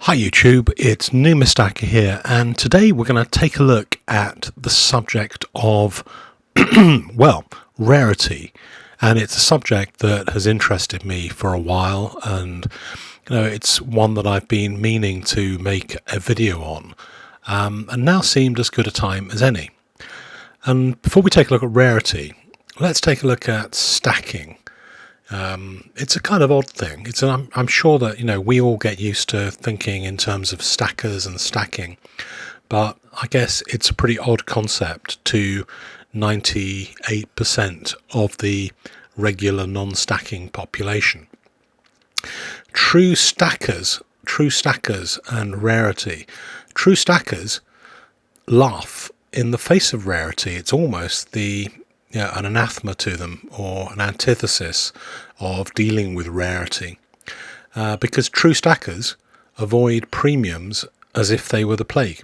Hi YouTube, it's Numistacker here, and today we're going to take a look at the subject of, well, rarity. And it's a subject that has interested me for a while, and it's one that I've been meaning to make a video on, and now seemed as good a time as any. And before we take a look at rarity, let's take a look at stacking. It's a kind of odd thing. I'm sure that we all get used to thinking in terms of stackers and stacking, but I guess it's a pretty odd concept to 98% of the regular non-stacking population. True stackers and rarity. True stackers laugh in the face of rarity. It's almost an anathema to them, or an antithesis of dealing with rarity, because true stackers avoid premiums as if they were the plague.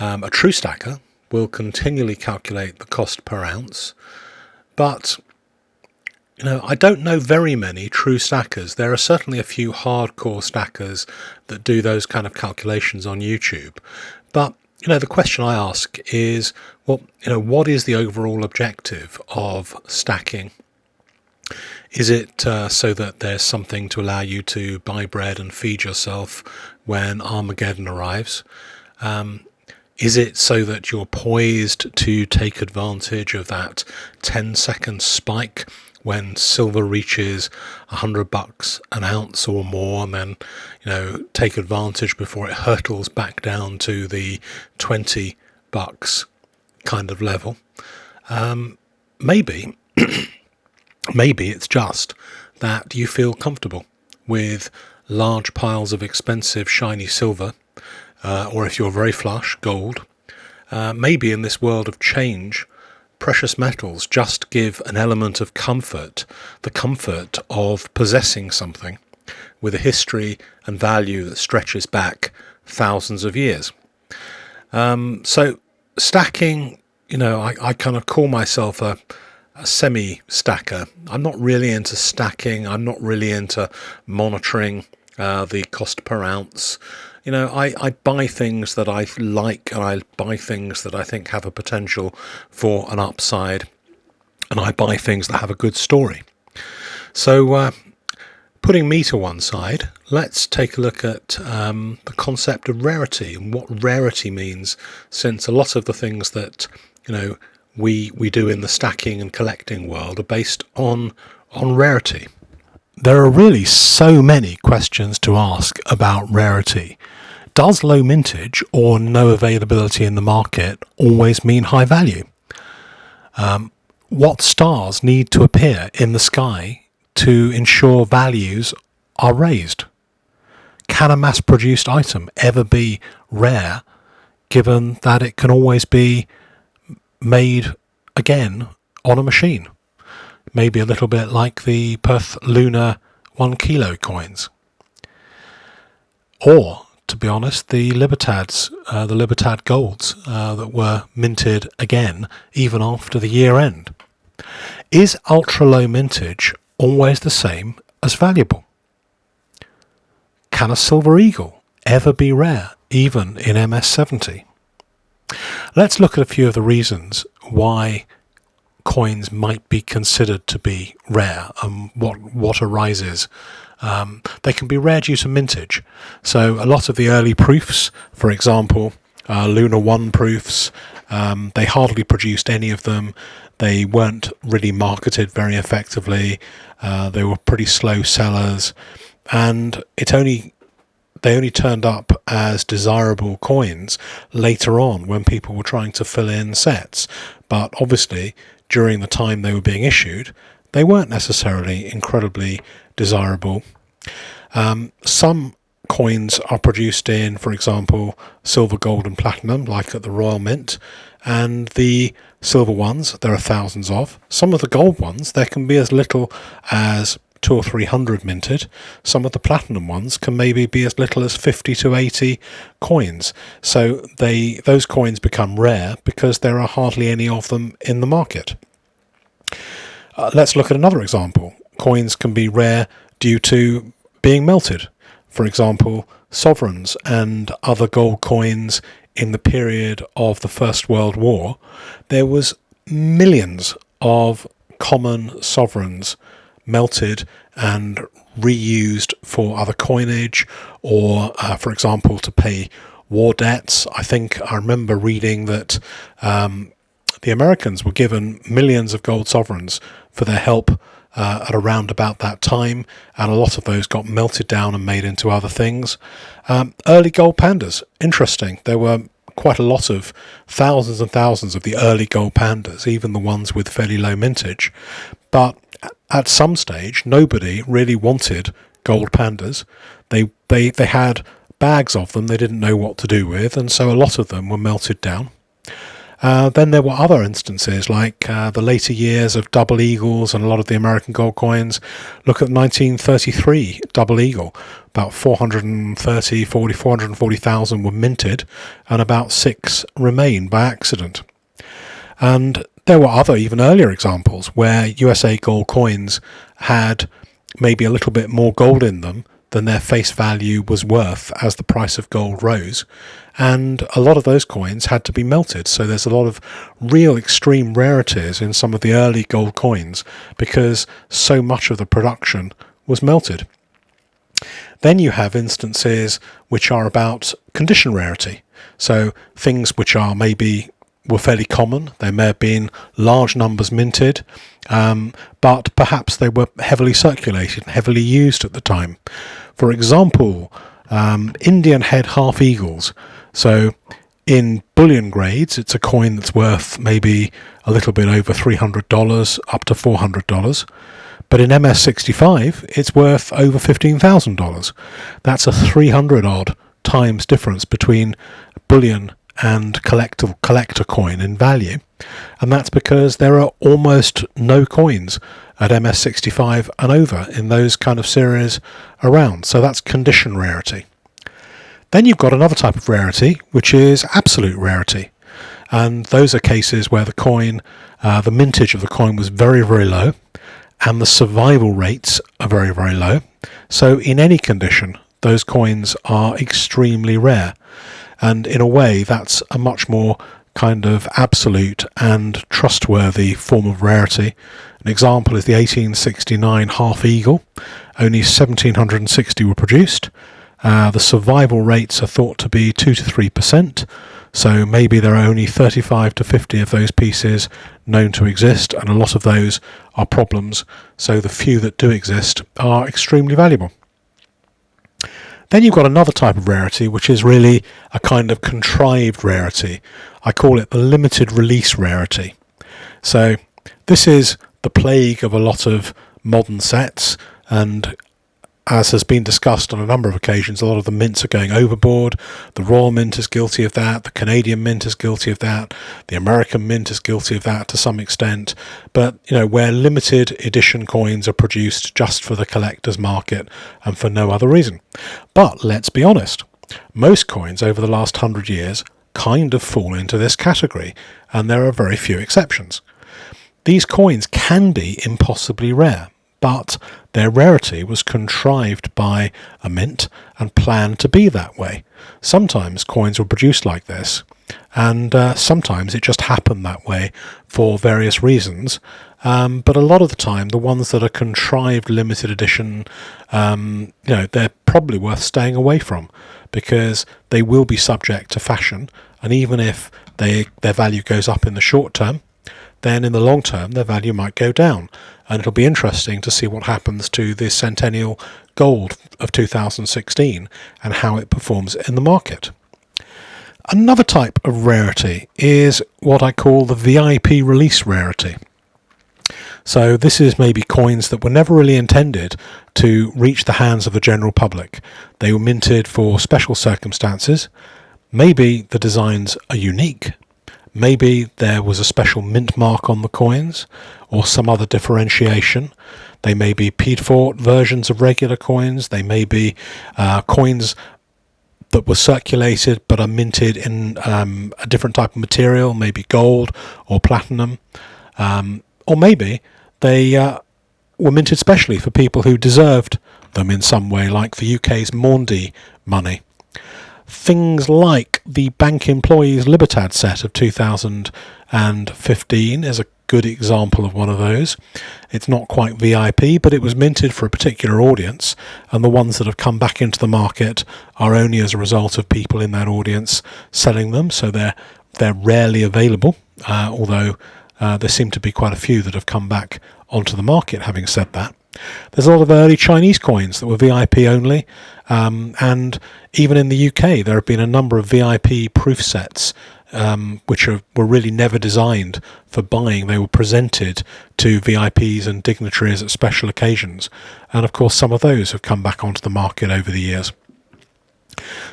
A true stacker will continually calculate the cost per ounce, but I don't know very many true stackers. There are certainly a few hardcore stackers that do those kind of calculations on YouTube, but the question I ask is, what is the overall objective of stacking? Is it so that there's something to allow you to buy bread and feed yourself when Armageddon arrives? Is it so that you're poised to take advantage of that 10-second spike when silver reaches $100 an ounce or more, and then take advantage before it hurtles back down to the $20 kind of level? Maybe maybe it's just that you feel comfortable with large piles of expensive shiny silver, or if you're very flush, gold. Maybe in this world of change, precious metals just give an element of comfort, the comfort of possessing something with a history and value that stretches back thousands of years. So stacking, I kind of call myself a semi-stacker. I'm not really into stacking. I'm not really into monitoring the cost per ounce. I buy things that I like, and I buy things that I think have a potential for an upside, and I buy things that have a good story. So putting me to one side, let's take a look at the concept of rarity and what rarity means, since a lot of the things that we do in the stacking and collecting world are based on rarity. There are really so many questions to ask about rarity. Does low mintage or no availability in the market always mean high value? What stars need to appear in the sky to ensure values are raised? Can a mass-produced item ever be rare, given that it can always be made again on a machine? Maybe a little bit like the Perth Lunar 1 kilo coins. Or, to be honest, the Libertad golds that were minted again even after the year end. Is ultra low mintage always the same as valuable? Can a silver eagle ever be rare, even in MS70? Let's look at a few of the reasons why coins might be considered to be rare and what arises. They can be rare due to mintage. So a lot of the early proofs, for example, Lunar 1 proofs, they hardly produced any of them. They weren't really marketed very effectively. They were pretty slow sellers, and they only turned up as desirable coins later on when people were trying to fill in sets. But obviously, during the time they were being issued, they weren't necessarily incredibly desirable. Some coins are produced in, for example, silver, gold and platinum, like at the Royal Mint, and the silver ones there are thousands of. Some of the gold ones, there can be as little as 200 or 300 minted. Some of the platinum ones can maybe be as little as 50 to 80 coins. So those coins become rare because there are hardly any of them in the market. Let's look at another example. Coins can be rare due to being melted. for example, sovereigns and other gold coins in the period of the First World War, there was millions of common sovereigns melted and reused for other coinage, or for example to pay war debts. I remember reading that the Americans were given millions of gold sovereigns for their help at around about that time, and a lot of those got melted down and made into other things. Early gold pandas, interesting. There were quite a lot of thousands and thousands of the early gold pandas, even the ones with fairly low mintage. But at some stage, nobody really wanted gold pandas. They had bags of them they didn't know what to do with, and so a lot of them were melted down. Then there were other instances like the later years of double eagles and a lot of the American gold coins. Look at 1933 double eagle. About 440,000 were minted, and about 6 remain by accident. And there were other, even earlier examples where USA gold coins had maybe a little bit more gold in them than their face value was worth as the price of gold rose, and a lot of those coins had to be melted. So there's a lot of real extreme rarities in some of the early gold coins because so much of the production was melted. Then you have instances which are about condition rarity, so things which were fairly common. There may have been large numbers minted, but perhaps they were heavily circulated and heavily used at the time. For example, Indian head half eagles. So in Boolean grades, it's a coin that's worth maybe a little bit over $300 up to $400. But in MS65, it's worth over $15,000. That's a 300 odd times difference between Boolean and collector coin in value, and that's because there are almost no coins at MS65 and over in those kind of series around. So that's condition rarity. Then you've got another type of rarity, which is absolute rarity, and those are cases where the coin, the mintage of the coin was very, very low, and the survival rates are very, very low. So in any condition, those coins are extremely rare. And in a way, that's a much more kind of absolute and trustworthy form of rarity. An example is the 1869 half eagle. Only 1,760 were produced. The survival rates are thought to be 2 to 3%. So maybe there are only 35 to 50 of those pieces known to exist, and a lot of those are problems. So the few that do exist are extremely valuable. Then you've got another type of rarity, which is really a kind of contrived rarity. I call it the limited release rarity. So this is the plague of a lot of modern sets, and as has been discussed on a number of occasions, a lot of the mints are going overboard. The Royal Mint is guilty of that, the Canadian Mint is guilty of that, the American Mint is guilty of that to some extent. But, where limited edition coins are produced just for the collector's market and for no other reason. But let's be honest, most coins over the last 100 years kind of fall into this category, and there are very few exceptions. These coins can be impossibly rare, but their rarity was contrived by a mint and planned to be that way. Sometimes coins were produced like this, and sometimes it just happened that way for various reasons. But a lot of the time, the ones that are contrived limited edition, they're probably worth staying away from, because they will be subject to fashion, and even if their value goes up in the short term, then in the long term their value might go down. And it'll be interesting to see what happens to the Centennial Gold of 2016 and how it performs in the market. Another type of rarity is what I call the VIP release rarity. So this is maybe coins that were never really intended to reach the hands of the general public. They were minted for special circumstances. Maybe the designs are unique. Maybe there was a special mint mark on the coins, or some other differentiation. They may be Piedfort versions of regular coins. They may be coins that were circulated but are minted in a different type of material, maybe gold or platinum. Or maybe they were minted specially for people who deserved them in some way, like the UK's Maundy money. Things like the Bank Employees Libertad set of 2015 is a good example of one of those. It's not quite VIP, but it was minted for a particular audience, and the ones that have come back into the market are only as a result of people in that audience selling them, so they're rarely available, although there seem to be quite a few that have come back onto the market. Having said that, there's a lot of early Chinese coins that were VIP only, and even in the UK there have been a number of VIP proof sets which were really never designed for buying. They were presented to VIPs and dignitaries at special occasions, and of course some of those have come back onto the market over the years.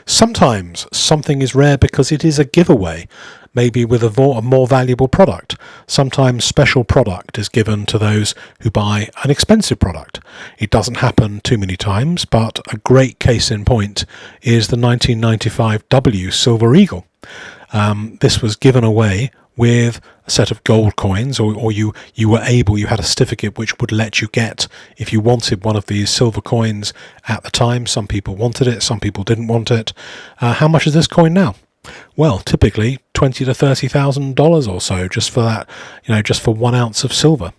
Sometimes something is rare because it is a giveaway, maybe with a more valuable product. Sometimes special product is given to those who buy an expensive product. It doesn't happen too many times, but a great case in point is the 1995 W Silver Eagle. This was given away with a set of gold coins, or you had a certificate which would let you get, if you wanted one of these silver coins at the time. Some people wanted it, some people didn't want it. How much is this coin now? Well, typically $20,000 to $30,000 or so, just for that, just for 1 ounce of silver.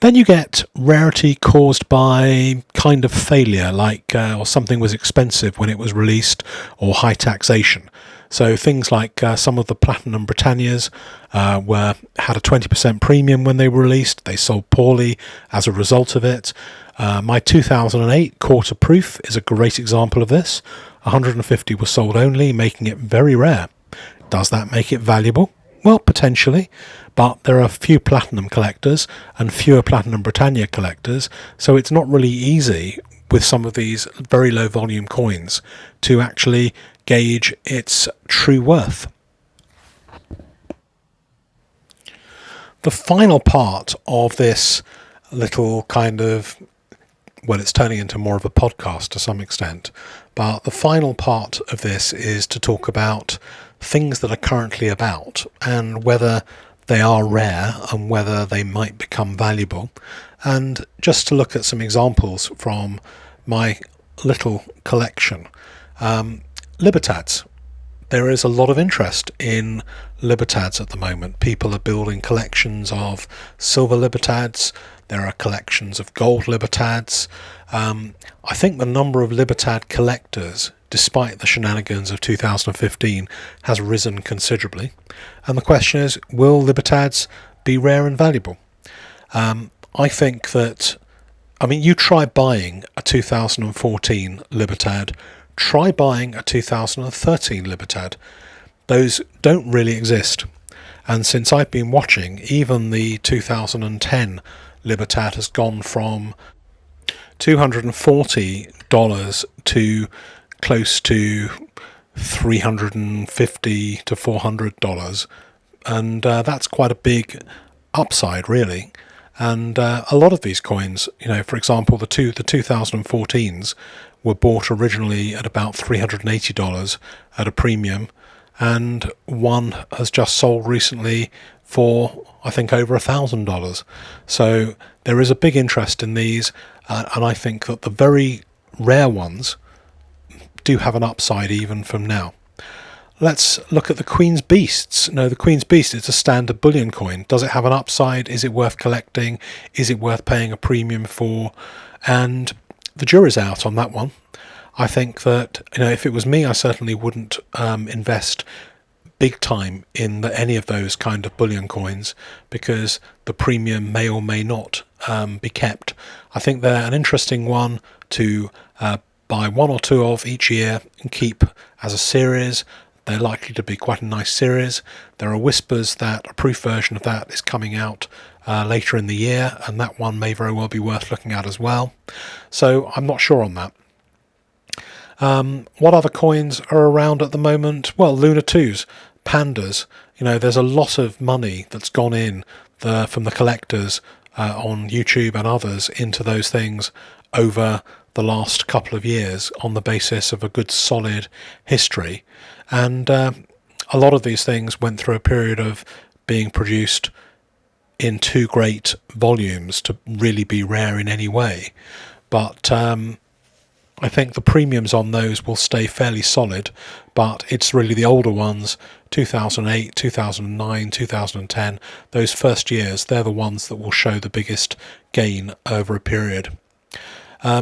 Then you get rarity caused by kind of failure, like or something was expensive when it was released, or high taxation. So things like some of the Platinum Britannias had a 20% premium when they were released. They sold poorly as a result of it. My 2008 quarter proof is a great example of this. 150 were sold only, making it very rare. Does that make it valuable? Well, potentially, but there are few Platinum collectors and fewer Platinum Britannia collectors, so it's not really easy with some of these very low volume coins to actually gauge its true worth. The final part of this little kind of, well, it's turning into more of a podcast to some extent, but the final part of this is to talk about things that are currently about and whether they are rare and whether they might become valuable, and just to look at some examples from my little collection. Libertads. There is a lot of interest in Libertads at the moment. People are building collections of silver Libertads. There are collections of gold Libertads. I think the number of Libertad collectors, despite the shenanigans of 2015, has risen considerably. And the question is, will Libertads be rare and valuable? I think that, you try buying a 2014 Libertad, try buying a 2013 Libertad. Those don't really exist. And since I've been watching, even the 2010 Libertad has gone from $240 to close to $350 to $400, and that's quite a big upside, really. And a lot of these coins, for example, the 2014s were bought originally at about $380 at a premium, and one has just sold recently for, I think, over $1,000. So there is a big interest in these, and I think that the very rare ones do have an upside even from now. Let's look at the Queen's Beasts. No, the Queen's Beast is a standard bullion coin. Does it have an upside? Is it worth collecting? Is it worth paying a premium for? And the jury's out on that one. I think that, if it was me, I certainly wouldn't invest big time in any of those kind of bullion coins, because the premium may or may not be kept. I think they're an interesting one to buy one or two of each year and keep as a series. They're likely to be quite a nice series. There are whispers that a proof version of that is coming out later in the year, and that one may very well be worth looking at as well. So I'm not sure on that. What other coins are around at the moment? Well, Lunar 2s, Pandas. There's a lot of money that's gone in from the collectors on YouTube and others into those things over the last couple of years on the basis of a good solid history. And a lot of these things went through a period of being produced in too great volumes to really be rare in any way. but I think the premiums on those will stay fairly solid, but it's really the older ones, 2008, 2009, 2010, those first years, they're the ones that will show the biggest gain over a period.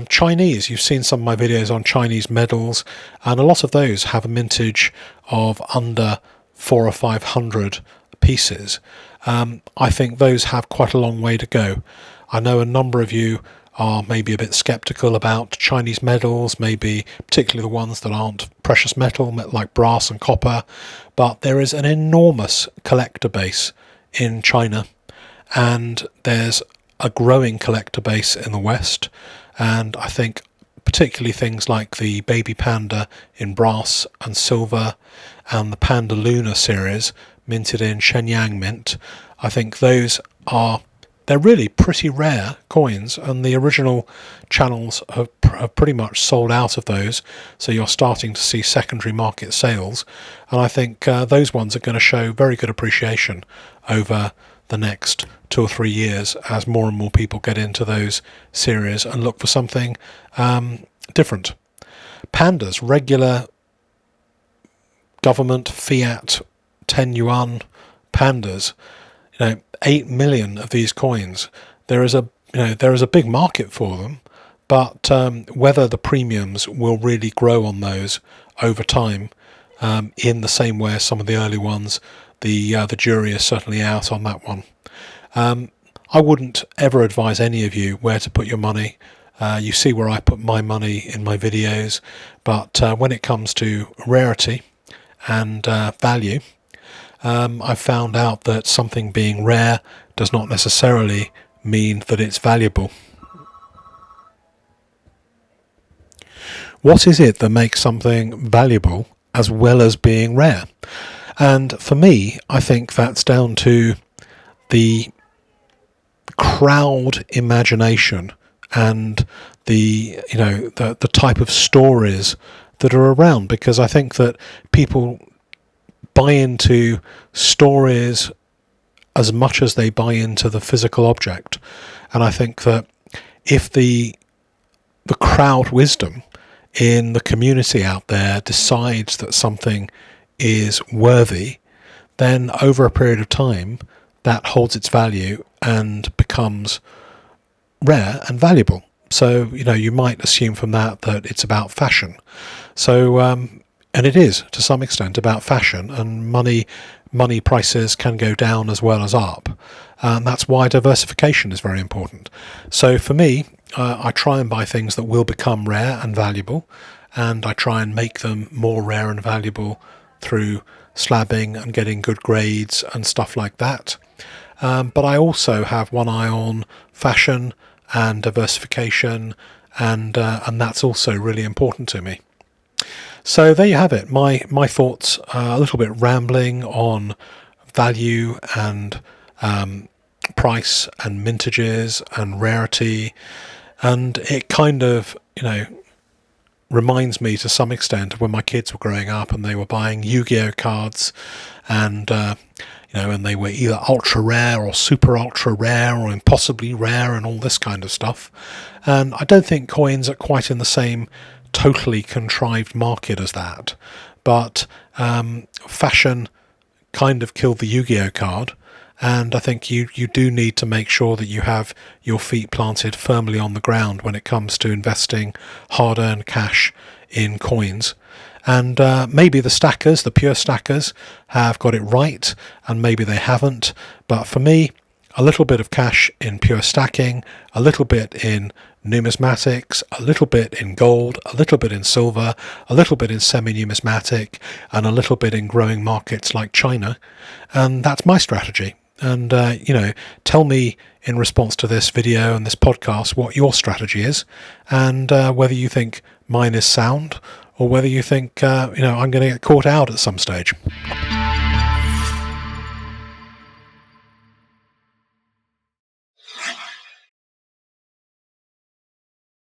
Chinese, you've seen some of my videos on Chinese medals, and a lot of those have a mintage of under 400 or 500 pieces. I think those have quite a long way to go. I know a number of you are maybe a bit skeptical about Chinese medals, maybe particularly the ones that aren't precious metal, like brass and copper, but there is an enormous collector base in China, and there's a growing collector base in the West, and I think particularly things like the baby panda in brass and silver and the Panda Luna series minted in Shenyang mint, I think they're really pretty rare coins, and the original channels have pretty much sold out of those, so you're starting to see secondary market sales, and I think those ones are going to show very good appreciation over the next 2 or 3 years as more and more people get into those series and look for something different. Pandas, regular government fiat 10 yuan pandas, 8 million of these coins. There is a big market for them, but whether the premiums will really grow on those over time, in the same way as some of the early ones, the jury is certainly out on that one. I wouldn't ever advise any of you where to put your money. You see where I put my money in my videos, but when it comes to rarity and value, I've found out that something being rare does not necessarily mean that it's valuable. What is it that makes something valuable as well as being rare? And for me, I think that's down to the crowd imagination and the type of stories that are around, because I think that people buy into stories as much as they buy into the physical object, and I think that if the crowd wisdom in the community out there decides that something is worthy, then over a period of time that holds its value and becomes rare and valuable. So you might assume from that it's about fashion. So and it is to some extent about fashion, and money prices can go down as well as up, and that's why diversification is very important. So for me, I try and buy things that will become rare and valuable, and I try and make them more rare and valuable through slabbing and getting good grades and stuff like that. But I also have one eye on fashion and diversification, and that's also really important to me. So there you have it, my thoughts, a little bit rambling on value and price and mintages and rarity, and it kind of reminds me to some extent of when my kids were growing up and they were buying Yu-Gi-Oh cards, and and they were either ultra rare or super ultra rare or impossibly rare and all this kind of stuff. And I don't think coins are quite in the same totally contrived market as that, but fashion kind of killed the Yu-Gi-Oh card, and I think you do need to make sure that you have your feet planted firmly on the ground when it comes to investing hard-earned cash in coins. And maybe the pure stackers have got it right, and maybe they haven't, but for me, a little bit of cash in pure stacking, a little bit in numismatics, a little bit in gold, a little bit in silver, a little bit in semi-numismatic, and a little bit in growing markets like China, and that's my strategy. And tell me in response to this video and this podcast what your strategy is, and whether you think mine is sound or whether you think I'm going to get caught out at some stage.